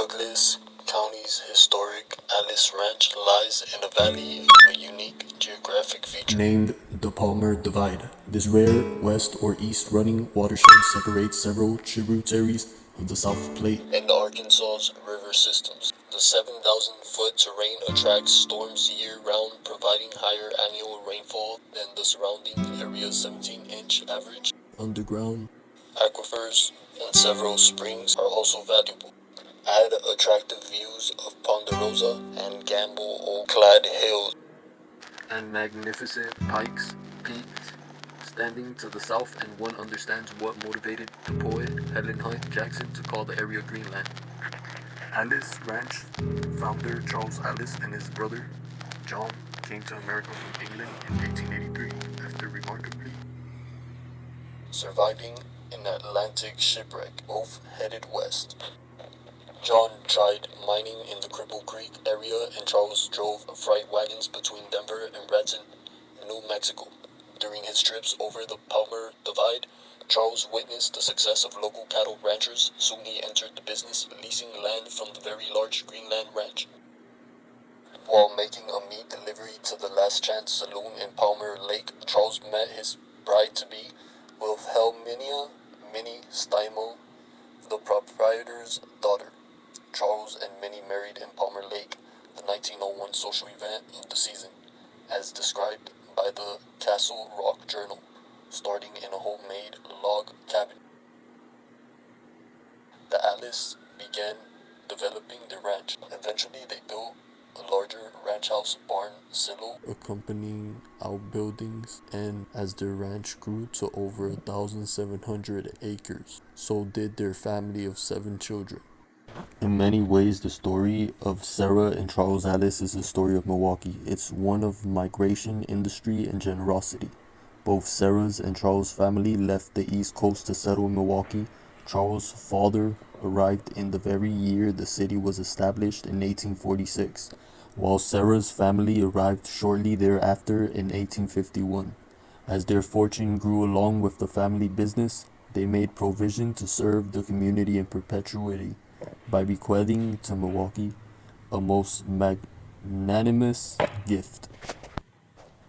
Douglas County's historic Allis Ranch lies in a valley of a unique geographic feature named the Palmer Divide. This rare west or east running watershed separates several tributaries of the South Platte and the Arkansas's river systems. The 7,000-foot terrain attracts storms year-round, providing higher annual rainfall than the surrounding area's 17-inch average. Underground aquifers and several springs are also valuable. Add attractive views of Ponderosa and Gamble oak-clad hills and magnificent Pikes Peak standing to the south, and one understands what motivated the poet Helen Hunt Jackson to call the area Greenland. Allis Ranch founder Charles Allis and his brother John came to America from England in 1883 after remarkably surviving an Atlantic shipwreck. Both headed west. John tried mining in the Cripple Creek area, and Charles drove freight wagons between Denver and Raton, New Mexico. During his trips over the Palmer Divide, Charles witnessed the success of local cattle ranchers. Soon he entered the business, leasing land from the very large Greenland Ranch. While making a meat delivery to the Last Chance Saloon in Palmer Lake, Charles met his bride-to-be, Wilhelmina Minnie Steinmo, the proprietor's daughter. Charles and Minnie married in Palmer Lake, the 1901 social event of the season, as described by the Castle Rock Journal, starting in a homemade log cabin. The Allis began developing the ranch. Eventually they built a larger ranch house barn silo accompanying outbuildings, and as their ranch grew to over 1,700 acres, so did their family of 7 children. In many ways, the story of Sarah and Charles Allis is the story of Milwaukee. It's one of migration, industry, and generosity. Both Sarah's and Charles' family left the East Coast to settle in Milwaukee. Charles' father arrived in the very year the city was established in 1846, while Sarah's family arrived shortly thereafter in 1851. As their fortune grew along with the family business, they made provision to serve the community in perpetuity by bequeathing to Milwaukee a most magnanimous gift.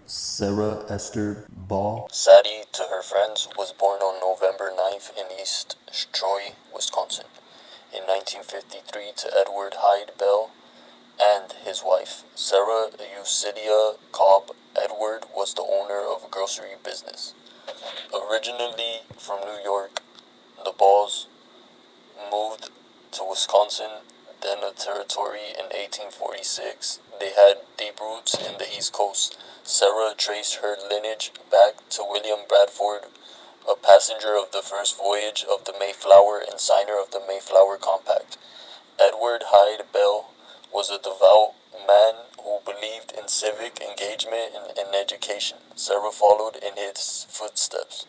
Sarah Esther Baugh Sadie to her friends was born on November 9th in East Troy, Wisconsin, in 1953 to Edward Hyde Bell and his wife, Sarah Eucidia Cobb. Edward was the owner of a grocery business. Originally from New York, the Baughs moved to Wisconsin, then a territory, in 1846. They had deep roots in the East Coast. Sarah traced her lineage back to William Bradford, a passenger of the first voyage of the Mayflower and signer of the Mayflower Compact. Edward Hyde Bell was a devout man who believed in civic engagement and education. Sarah followed in his footsteps.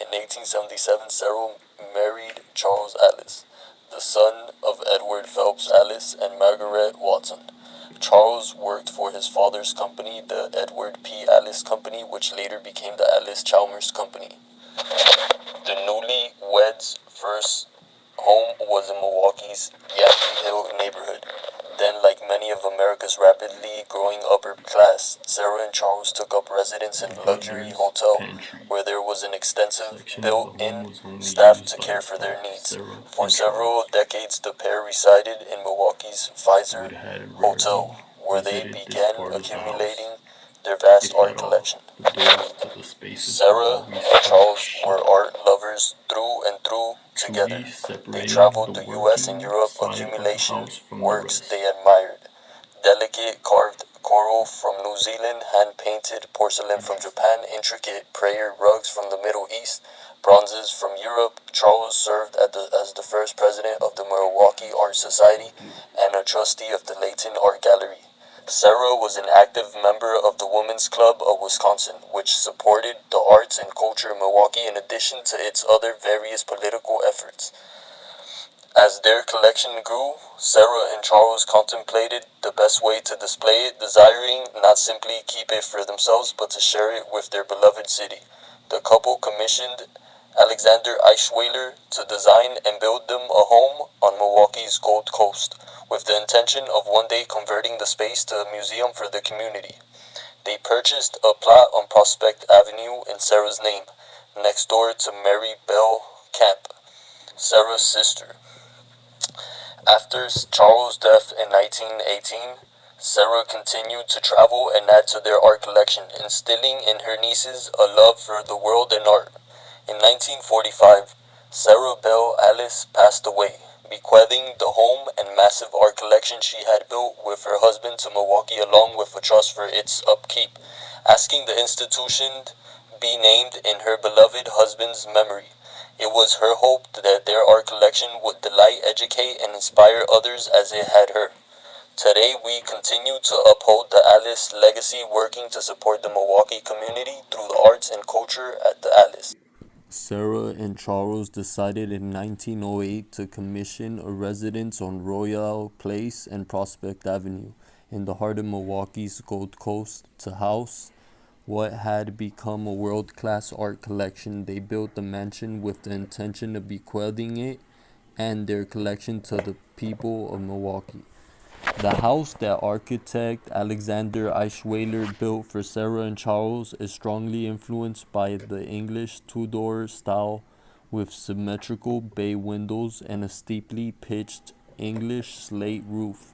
In 1877, Sarah married Charles Allis, the son of Edward Phelps Allis and Margaret Watson. Charles worked for his father's company, the Edward P. Allis Company, which later became the Allis-Chalmers Company. The newlyweds' first home was in Milwaukee's Yankee Hill neighborhood. Then, like many of America's rapidly growing upper class, Sarah and Charles took up residence in a luxury hotel where there was an extensive built-in staff to care for their needs. For several decades, the pair resided in Milwaukee's Pfizer Hotel, where they began accumulating their vast art collection. Sarah and Charles were art lovers through and through together. They traveled the U.S. and Europe, accumulation works they admired. Delicate carved coral from New Zealand, hand-painted porcelain from Japan, intricate prayer rugs from the Middle East, bronzes from Europe. Charles served as the first president of the Milwaukee Art Society and a trustee of the Layton Art Gallery. Sarah was an active member of the Women's Club of Wisconsin, which supported the arts and culture of Milwaukee in addition to its other various political efforts. As their collection grew, Sarah and Charles contemplated the best way to display it, desiring not simply keep it for themselves, but to share it with their beloved city. The couple commissioned Alexander Eschweiler to design and build them a home on Milwaukee's Gold Coast. with the intention of one day converting the space to a museum for the community. They purchased a plot on Prospect Avenue in Sarah's name, next door to Mary Bell Camp, Sarah's sister. After Charles' death in 1918, Sarah continued to travel and add to their art collection, instilling in her nieces a love for the world and art. In 1945, Sarah Bell Allis passed away, bequeathing the home and massive art collection she had built with her husband to Milwaukee along with a trust for its upkeep, asking the institution be named in her beloved husband's memory. It was her hope that their art collection would delight, educate, and inspire others as it had her. Today, we continue to uphold the Allis legacy, working to support the Milwaukee community through the arts and culture at the Allis. Sarah and Charles decided in 1908 to commission a residence on Royal Place and Prospect Avenue in the heart of Milwaukee's Gold Coast to house what had become a world-class art collection. They built the mansion with the intention of bequeathing it and their collection to the people of Milwaukee. The house that architect Alexander Eschweiler built for Sarah and Charles is strongly influenced by the English Tudor style with symmetrical bay windows and a steeply pitched English slate roof.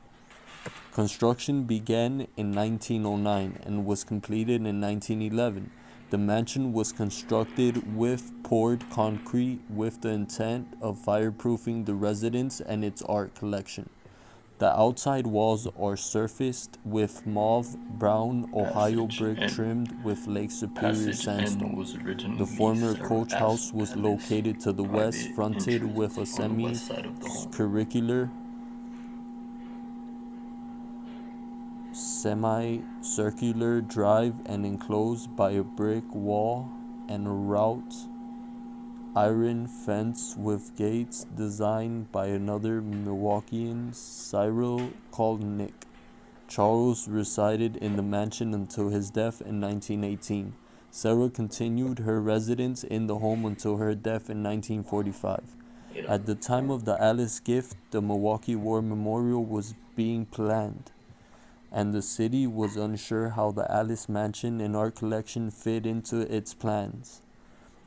Construction began in 1909 and was completed in 1911. The mansion was constructed with poured concrete with the intent of fireproofing the residence and its art collection. The outside walls are surfaced with mauve-brown Ohio brick trimmed with Lake Superior sandstone. The former coach house was located to the west, fronted with a semicircular drive and enclosed by a brick wall and a wrought iron fence with gates designed by another Milwaukeean, Cyril called Nick. Charles resided in the mansion until his death in 1918. Sarah continued her residence in the home until her death in 1945. At the time of the Allis gift, the Milwaukee War Memorial was being planned, and the city was unsure how the Allis mansion and art collection fit into its plans.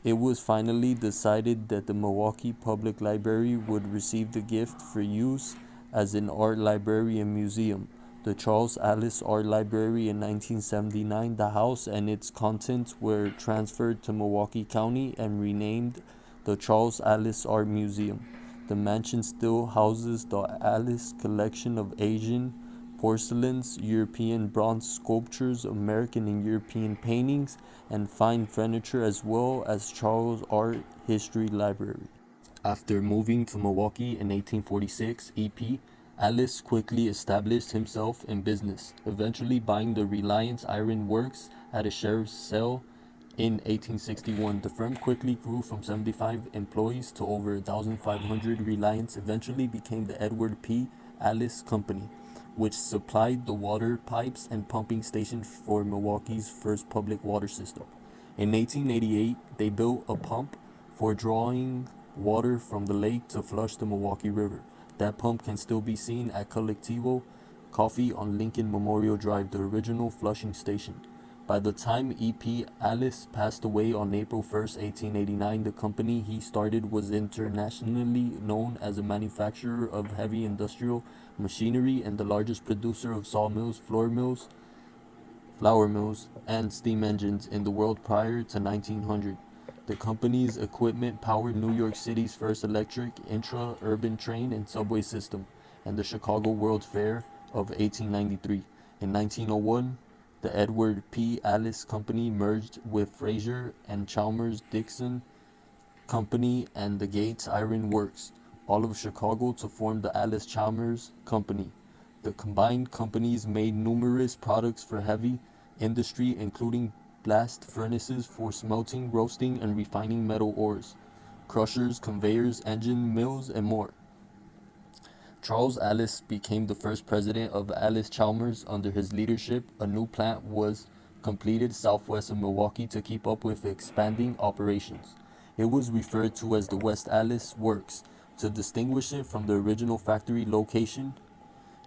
It was finally decided that the Milwaukee Public Library would receive the gift for use as an art library and museum. The Charles Allis Art Library in 1979, the house and its contents were transferred to Milwaukee County and renamed the Charles Allis Art Museum. The mansion still houses the Allis collection of Asian porcelains, European bronze sculptures, American and European paintings, and fine furniture, as well as Charles Art History Library. After moving to Milwaukee in 1846, E.P. Allis quickly established himself in business, eventually buying the Reliance Iron Works at a sheriff's sale in 1861. The firm quickly grew from 75 employees to over 1,500. Reliance eventually became the Edward P. Allis Company, which supplied the water pipes and pumping station for Milwaukee's first public water system. In 1888, they built a pump for drawing water from the lake to flush the Milwaukee River. That pump can still be seen at Collectivo Coffee on Lincoln Memorial Drive, the original flushing station. By the time E.P. Allis passed away on April 1st, 1889, the company he started was internationally known as a manufacturer of heavy industrial machinery and the largest producer of sawmills, flour mills, and steam engines in the world prior to 1900. The company's equipment powered New York City's first electric intra-urban train and subway system, and the Chicago World's Fair of 1893. In 1901, the Edward P. Allis Company merged with Fraser and Chalmers Dixon Company and the Gates Iron Works, all of Chicago, to form the Allis Chalmers Company. The combined companies made numerous products for heavy industry, including blast furnaces for smelting, roasting, and refining metal ores, crushers, conveyors, engine mills, and more. Charles Allis became the first president of Allis Chalmers. Under his leadership, a new plant was completed southwest of Milwaukee to keep up with expanding operations. It was referred to as the West Allis Works to distinguish it from the original factory location.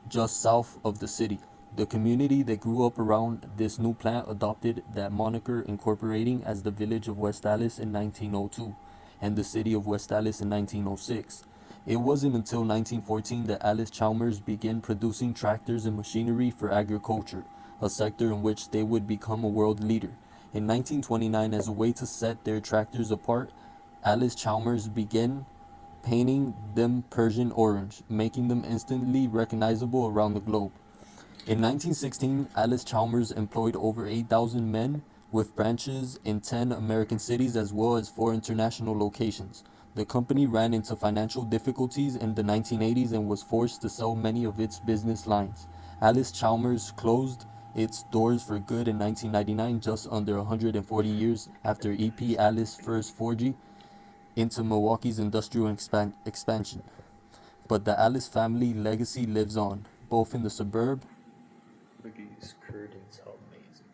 just south of the city. The community that grew up around this new plant adopted that moniker, incorporating as the village of West Allis in 1902 and the city of West Allis in 1906. It wasn't until 1914 that Allis-Chalmers began producing tractors and machinery for agriculture, a sector in which they would become a world leader. In 1929, as a way to set their tractors apart, Allis-Chalmers began painting them Persian orange, making them instantly recognizable around the globe. In 1916, Allis-Chalmers employed over 8,000 men with branches in 10 American cities as well as 4 international locations. The company ran into financial difficulties in the 1980s and was forced to sell many of its business lines. Allis-Chalmers closed its doors for good in 1999, just under 140 years after E.P. Allis' first foray into Milwaukee's industrial expansion. But the Allis family legacy lives on, both in the suburb. Look at these curtains, how amazing.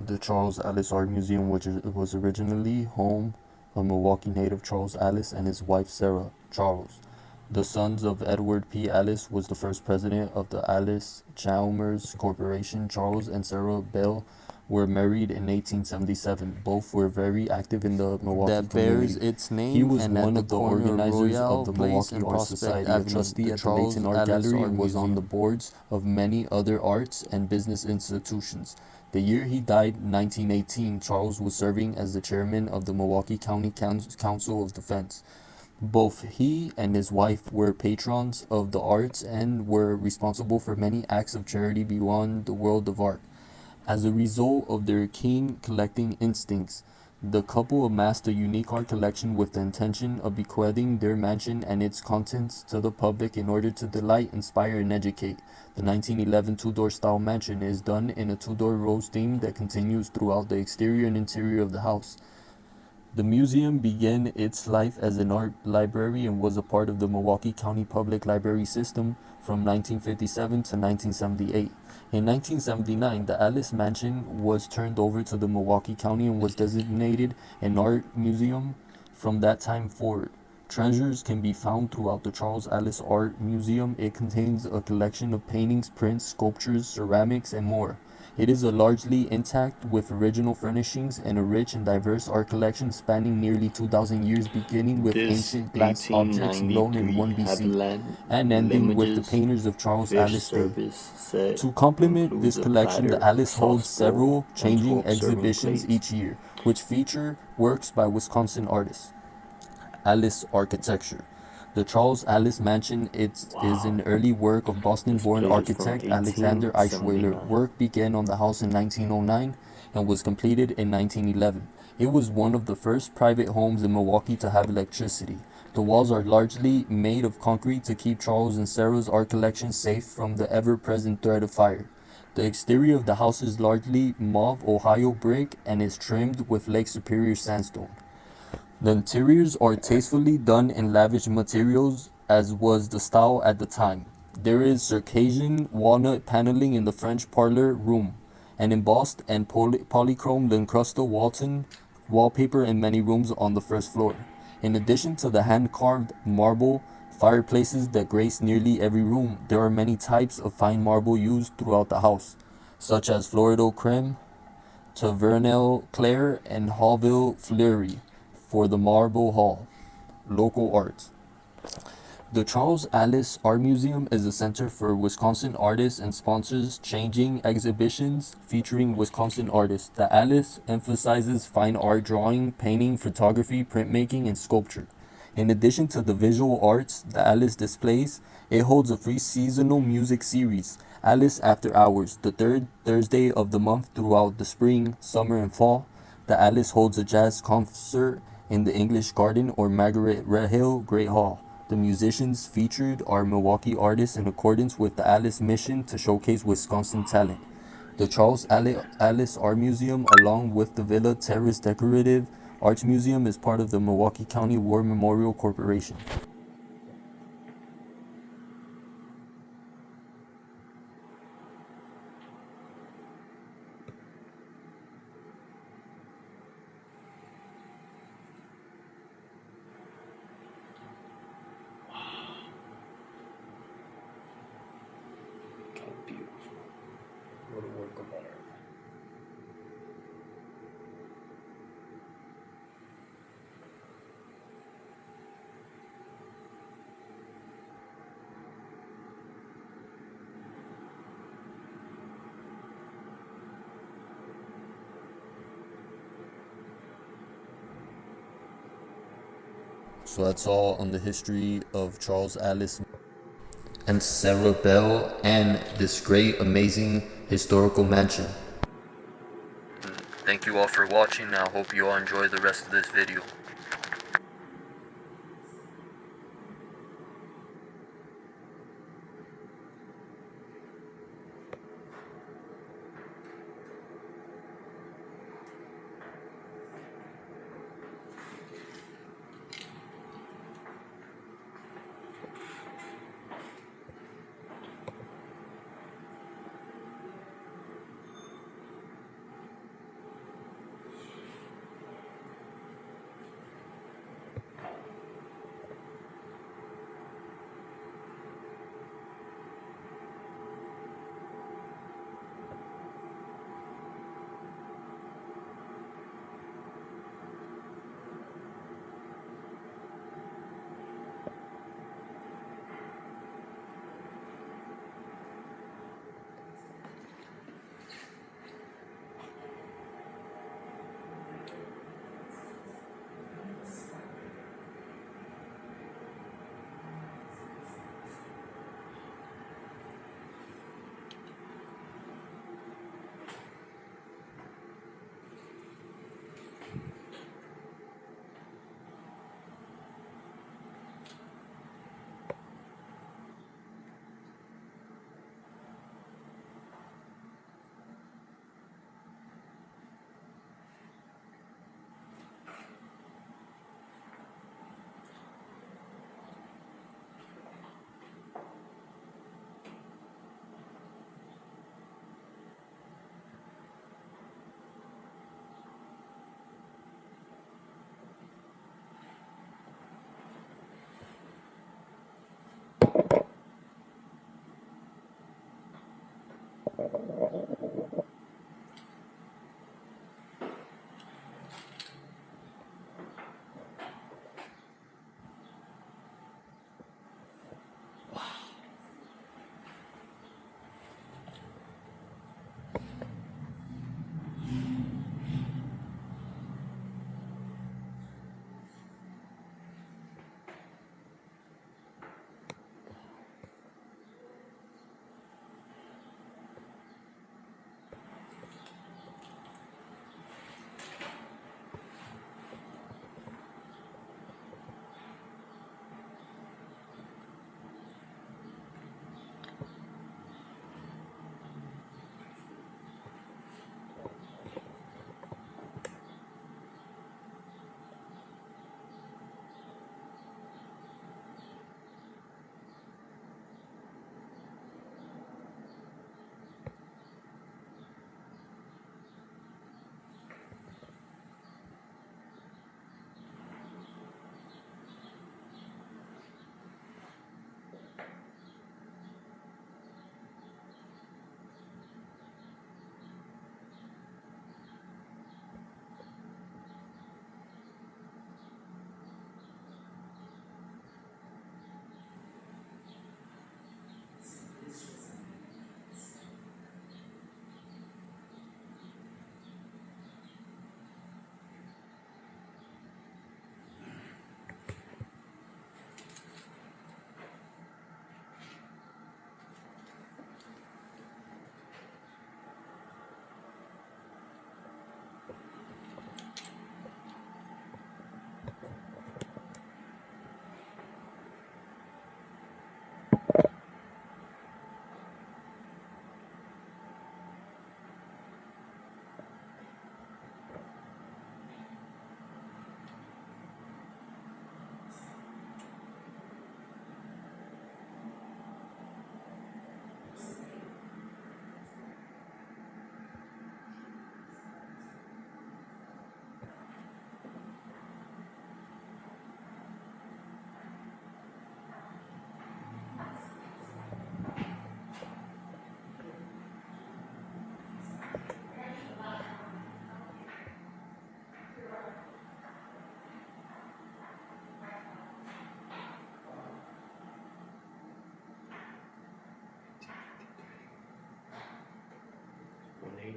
The Charles Allis Art Museum, which was originally home of Milwaukee native Charles Allis and his wife Sarah Charles. The sons of Edward P. Allis was the first president of the Allis-Chalmers Corporation. Charles and Sarah Bell were married in 1877. Both were very active in the Milwaukee that bears community. Its name. He was one of the organizers of the Milwaukee Art Society, a trustee at the Layton Art Gallery, and was on the boards of many other arts and business institutions. The year he died, 1918, Charles was serving as the chairman of the Milwaukee County Council of Defense. Both he and his wife were patrons of the arts and were responsible for many acts of charity beyond the world of art. As a result of their keen collecting instincts, the couple amassed a unique art collection with the intention of bequeathing their mansion and its contents to the public in order to delight, inspire, and educate. The 1911 Tudor-style mansion is done in a Tudor rose theme that continues throughout the exterior and interior of the house. The museum began its life as an art library and was a part of the Milwaukee County Public Library System from 1957 to 1978. In 1979, the Allis Mansion was turned over to the Milwaukee County and was designated an art museum from that time forward. Treasures can be found throughout the Charles Allis Art Museum. It contains a collection of paintings, prints, sculptures, ceramics, and more. It is a largely intact with original furnishings and a rich and diverse art collection spanning nearly 2,000 years, beginning with ancient glass objects known in 1 BC and ending with the painters of Charles Allis' day. To complement this collection, the Allis holds several changing exhibitions each year, which feature works by Wisconsin artists. Allis Architecture. The Charles Allis Mansion is an early work of Boston-born architect Alexander Eschweiler. Work began on the house in 1909 and was completed in 1911. It was one of the first private homes in Milwaukee to have electricity. The walls are largely made of concrete to keep Charles and Sarah's art collection safe from the ever-present threat of fire. The exterior of the house is largely mauve Ohio brick and is trimmed with Lake Superior sandstone. The interiors are tastefully done in lavish materials, as was the style at the time. There is Circassian walnut paneling in the French parlor room, and embossed and polychrome Lincrusta Walton wallpaper in many rooms on the first floor. In addition to the hand-carved marble fireplaces that grace nearly every room, there are many types of fine marble used throughout the house, such as Florido Creme, Tavernel Claire, and Hallville Fleury. For the Marble Hall. Local arts. The Charles Allis Art Museum is a center for Wisconsin artists and sponsors changing exhibitions featuring Wisconsin artists. The Allis emphasizes fine art, drawing, painting, photography, printmaking, and sculpture. In addition to the visual arts the Allis displays, it holds a free seasonal music series, Allis After Hours, the third Thursday of the month throughout the spring, summer, and fall. The Allis holds a jazz concert in the English Garden or Margaret Hill Great Hall. The musicians featured are Milwaukee artists in accordance with the Allis mission to showcase Wisconsin talent. The Charles Allis Art Museum, along with the Villa Terrace Decorative Arts Museum, is part of the Milwaukee County War Memorial Corporation. America. So that's all on the history of Charles Allis and Sarah Bell and this great, amazing historical mansion. Thank you all for watching. I hope you all enjoy the rest of this video.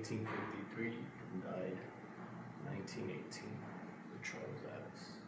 1853 and died 1918. Charles Allis.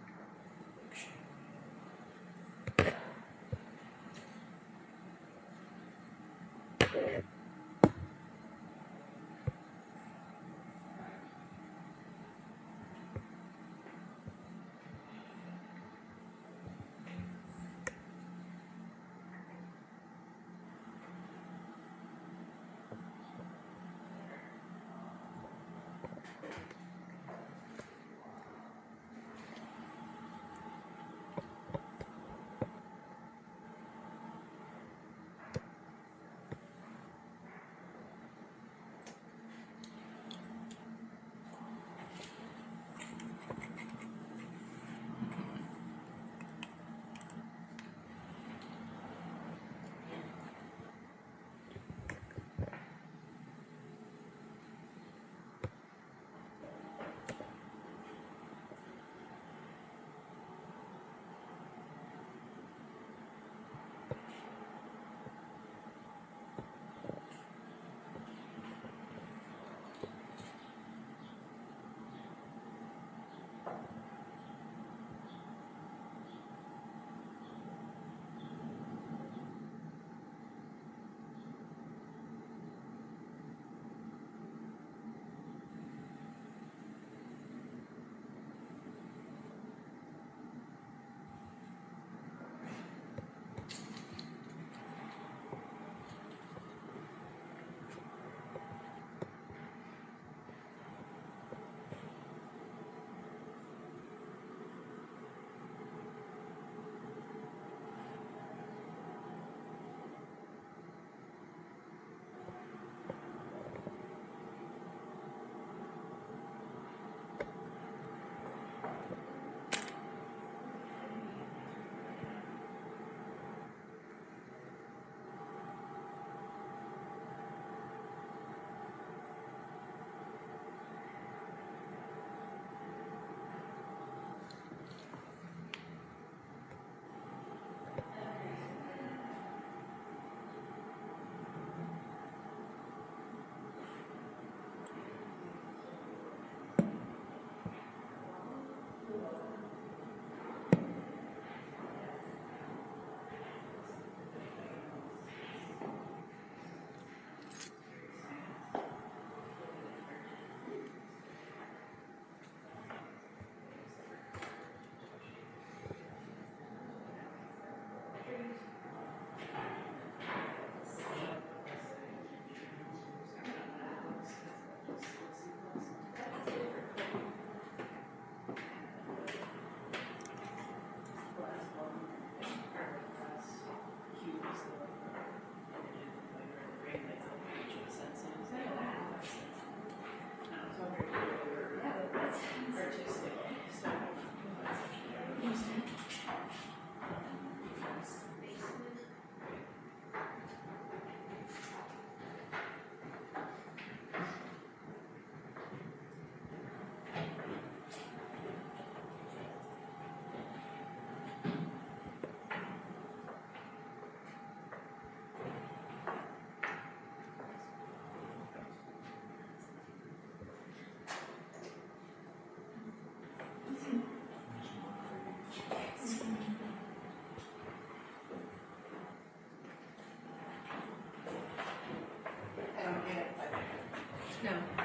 No.